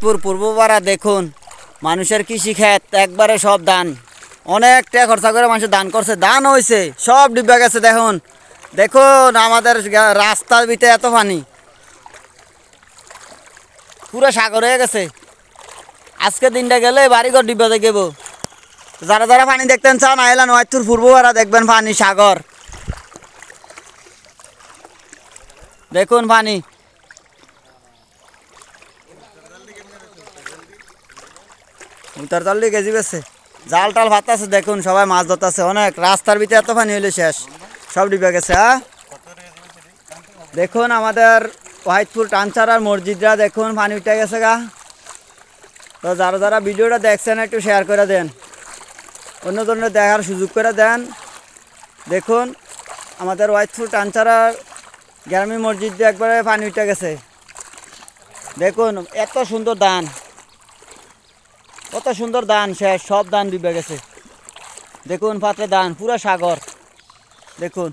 পূর্বপাড়া দেখুন মানুষের কৃষি ক্ষেত একবারে সব ধান, অনেক টাকা খরচা করে মানুষ দান করছে, দান হয়েছে সব ডিব্বা গেছে। দেখুন দেখুন আমাদের রাস্তার ভিতরে এত পানি, পুরো সাগর হয়ে গেছে। আজকে দিনটা গেলে বাড়িঘর ডিব্বা দেখব। যারা যারা পানি দেখতেন চান আইলান ওয়াইতুর পূর্বপাড়া দেখবেন পানি সাগর। দেখুন পানি উত্তর তল্লি গেজি বেছে জাল টাল ভাত আছে। দেখুন সবাই মাছ ধরতেছে, অনেক রাস্তার ভিতরে এত পানি হইলে শেষ, সব ডিবে গেছে। হ্যাঁ দেখুন আমাদের ওয়াহিদপুর টানচারার মসজিদরা দেখুন পানি উঠে গেছে গা। তো যারা যারা ভিডিওটা দেখছেন একটু শেয়ার করে দেন, অন্য ধরনের দেখার সুযোগ করে দেন। দেখুন আমাদের ওয়াহিদপুর টানচারার গ্রামীণ মসজিদ দিয়ে একবারে পানি উঠে গেছে। দেখুন এত সুন্দর ধান, কত সুন্দর ধান শেষ, সব ধান ডুবে গেছে। দেখুন পাত্রে ধান পুরা সাগর। দেখুন